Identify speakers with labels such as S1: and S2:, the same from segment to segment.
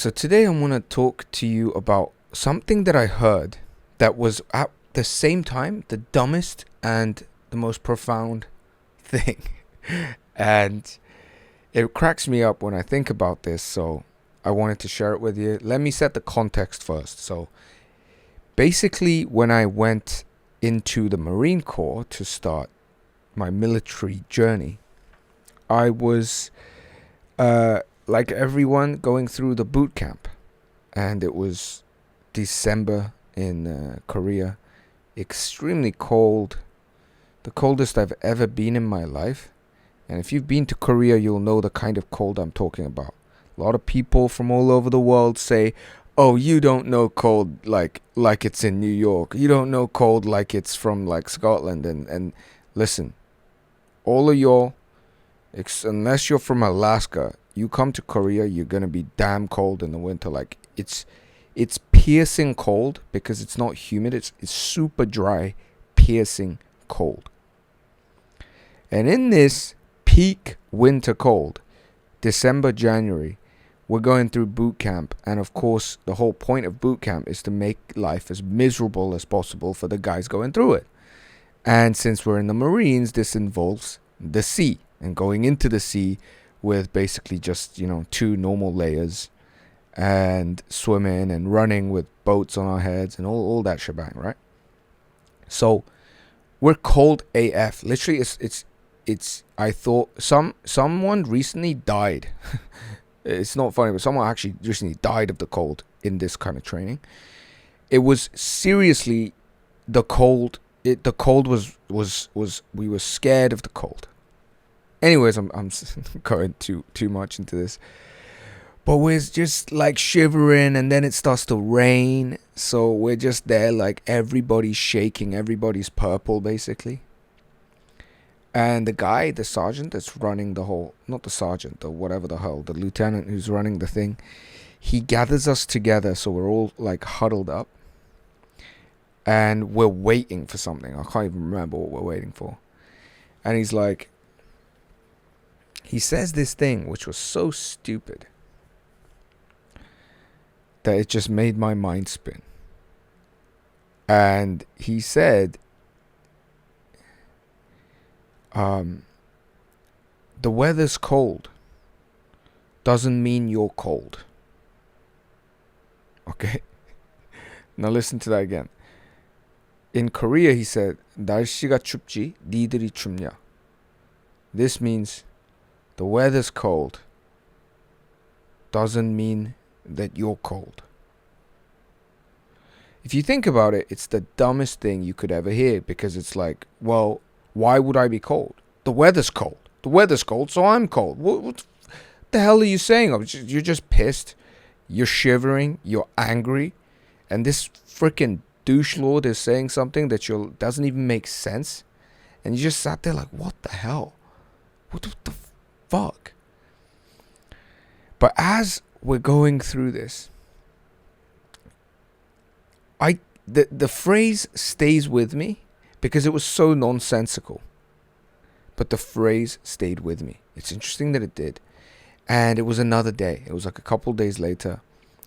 S1: So today I want to talk to you about something that I heard that was at the same time the dumbest and the most profound thing. And it cracks me up when I think about this, so I wanted to share it with you. Let me set the context first. So basically, when I went into the Marine Corps to start my military journey, I was like everyone going through the boot camp, and it was December in Korea, extremely cold, the coldest I've ever been in my life. And if you've been to Korea, you'll know the kind of cold I'm talking about. A lot of people from all over the world say, "Oh, you don't know cold like it's in New York. You don't know cold like it's from like Scotland." And listen, all of y'all, unless you're from Alaska, you come to Korea, you're gonna be damn cold in the winter. Like it's piercing cold because it's not humid. It's super dry, piercing cold. And in this peak winter cold, December, January, we're going through boot camp, and of course, the whole point of boot camp is to make life as miserable as possible for the guys going through it. And since we're in the Marines, this involves the sea and going into the sea with basically just, two normal layers and swimming and running with boats on our heads and all that shebang, right? So we're cold AF. Literally, it's I thought someone recently died. It's not funny, but someone actually recently died of the cold in this kind of training. It was seriously the cold. The cold was we were scared of the cold. Anyways, I'm going too much into this, but we're just like shivering, and then it starts to rain, so we're just there like everybody's shaking, everybody's purple basically. And the sergeant that's running the whole, not the sergeant, or whatever the hell, the lieutenant who's running the thing, he gathers us together, so we're all like huddled up, and we're waiting for something. I can't even remember what we're waiting for. And he says this thing which was so stupid that it just made my mind spin. And he said, the weather's cold doesn't mean you're cold. Okay? Now listen to that again. In Korea, he said, 날씨가 춥지, 니들이 춥냐. This means the weather's cold doesn't mean that you're cold. If you think about it, it's the dumbest thing you could ever hear, because it's like, well, why would I be cold? The weather's cold. The weather's cold, so I'm cold. What the hell are you saying? You're just pissed. You're shivering. You're angry. And this freaking douche lord is saying something that doesn't even make sense. And you just sat there like, what the hell? What the fuck? But as we're going through this, the phrase stays with me because it was so nonsensical. But the phrase stayed with me. It's interesting that it did. And it was another day. It was like a couple days later.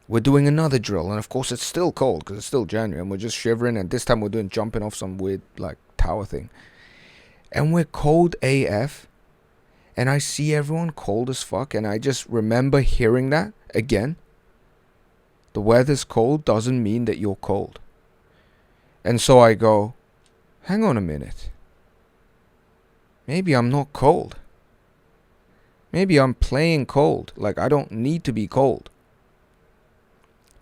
S1: We're doing another drill. And of course, it's still cold because it's still January. And we're just shivering. And this time we're doing jumping off some weird like tower thing. And we're cold AF. And I see everyone cold as fuck. And I just remember hearing that again. The weather's cold doesn't mean that you're cold. And so I go, hang on a minute. Maybe I'm not cold. Maybe I'm playing cold. Like I don't need to be cold.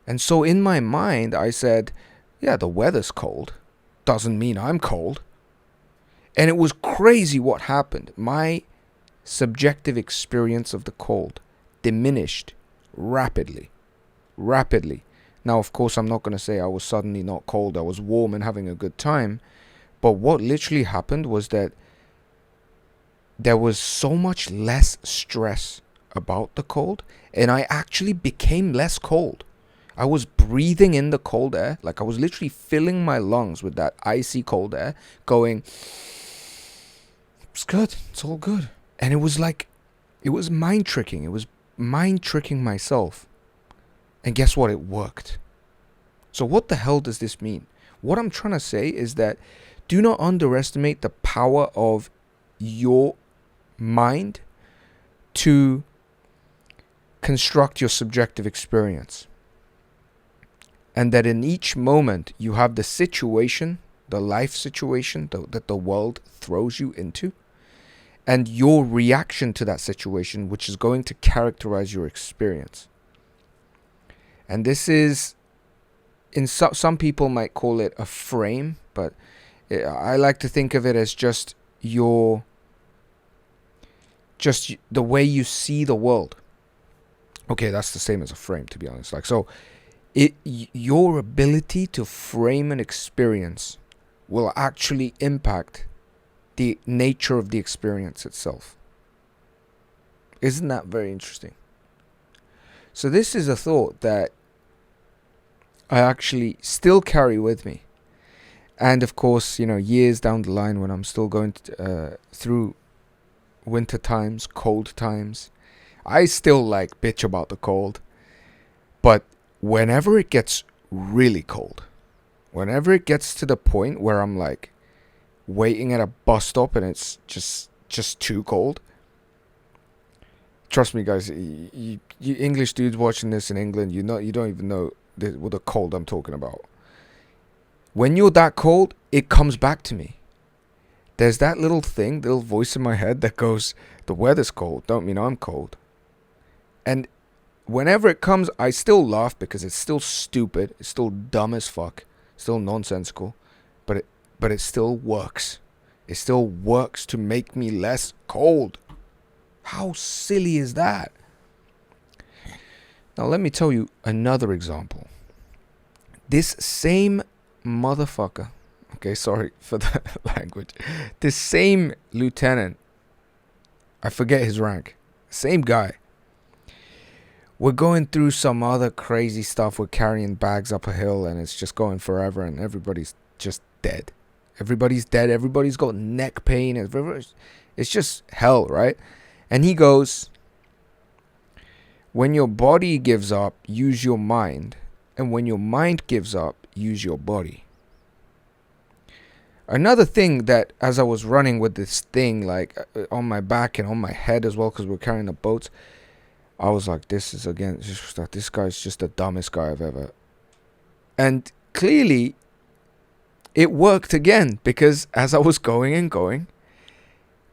S1: And so in my mind, I said, yeah, the weather's cold. Doesn't mean I'm cold. And it was crazy what happened. My subjective experience of the cold diminished rapidly. Now, of course, I'm not going to say I was suddenly not cold. I was warm and having a good time. But what literally happened was that there was so much less stress about the cold, and I actually became less cold. I was breathing in the cold air, like I was literally filling my lungs with that icy cold air, going, it's good, it's all good. And it was mind tricking. It was mind tricking myself. And guess what? It worked. So what the hell does this mean? What I'm trying to say is that do not underestimate the power of your mind to construct your subjective experience. And that in each moment you have the situation, the life situation that the world throws you into, and your reaction to that situation, which is going to characterize your experience. And this is, in some people might call it a frame, but I like to think of it as just the way you see the world. Okay, that's the same as a frame, to be honest. Like, so your ability to frame an experience will actually impact the nature of the experience itself. Isn't that very interesting? So this is a thought that I actually still carry with me. And of course, years down the line when I'm still going through winter times, cold times, I still bitch about the cold. But whenever it gets really cold, whenever it gets to the point where I'm waiting at a bus stop and it's just too cold, trust me guys, you English dudes watching this in England, you don't even know what the cold I'm talking about. When you're that cold, it comes back to me. There's that little voice in my head that goes, the weather's cold, don't mean I'm cold. And whenever it comes, I still laugh because it's still stupid, it's still dumb as fuck, still nonsensical, but it still works. It still works to make me less cold. How silly is that? Now let me tell you another example. This same motherfucker, okay, sorry for the language, this same lieutenant, I forget his rank, same guy, we're going through some other crazy stuff. We're carrying bags up a hill and it's just going forever and everybody's just dead. Everybody's dead. Everybody's got neck pain. It's just hell, right? And he goes, when your body gives up, use your mind. And when your mind gives up, use your body. Another thing that, as I was running with this thing, on my back and on my head as well, because we're carrying the boats, I was like, this guy's just the dumbest guy I've ever. And clearly, it worked again, because as I was going and going,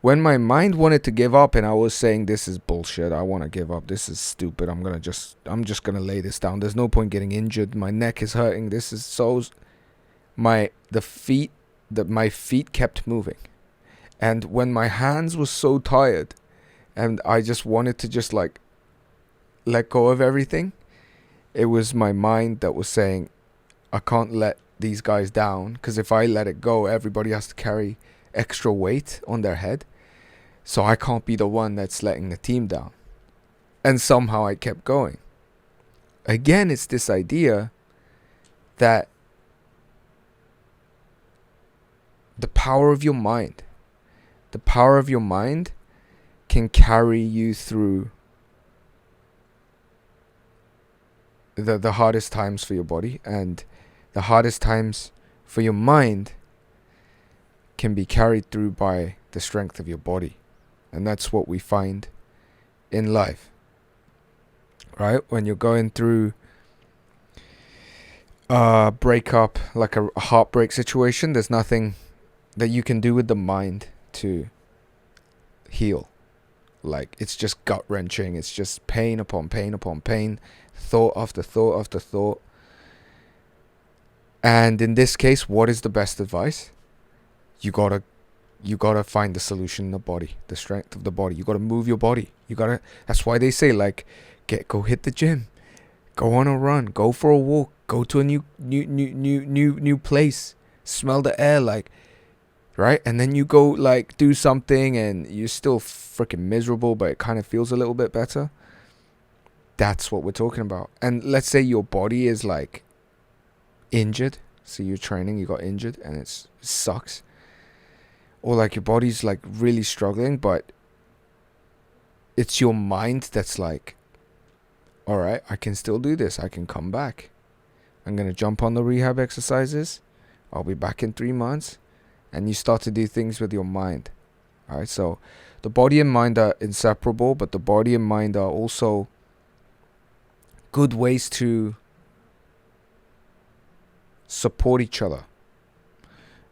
S1: when my mind wanted to give up and I was saying, this is bullshit, I want to give up, this is stupid, I'm just going to lay this down, there's no point getting injured, my neck is hurting, this is so... My feet kept moving. And when my hands were so tired and I just wanted to just let go of everything, it was my mind that was saying, I can't let these guys down, because if I let it go, everybody has to carry extra weight on their head, so I can't be the one that's letting the team down. And somehow I kept going. Again, it's this idea that the power of your mind can carry you through the hardest times for your body, and the hardest times for your mind can be carried through by the strength of your body. And that's what we find in life, right? When you're going through a breakup, like a heartbreak situation, there's nothing that you can do with the mind to heal. It's just gut-wrenching. It's just pain upon pain upon pain, thought after thought after thought. And in this case, what is the best advice? You gotta find the solution in the body, the strength of the body. You gotta move your body. That's why they say go hit the gym, go on a run, go for a walk, go to a new place, smell the air, right? And then you go do something and you're still freaking miserable, but it kind of feels a little bit better. That's what we're talking about. And let's say your body is injured, so you're training, you got injured and it sucks, or your body's really struggling, but it's your mind that's all right, I can still do this. I can come back. I'm going to jump on the rehab exercises. I'll be back in 3 months. And you start to do things with your mind. All right, so the body and mind are inseparable, but the body and mind are also good ways to support each other,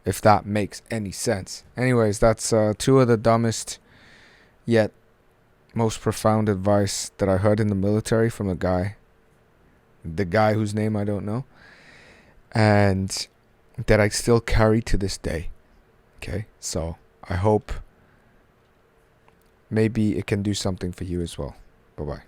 S1: if that makes any sense. Anyways, that's 2 of the dumbest yet most profound advice that I heard in the military from the guy whose name I don't know, and that I still carry to this day. Okay, so I hope maybe it can do something for you as well. Bye bye.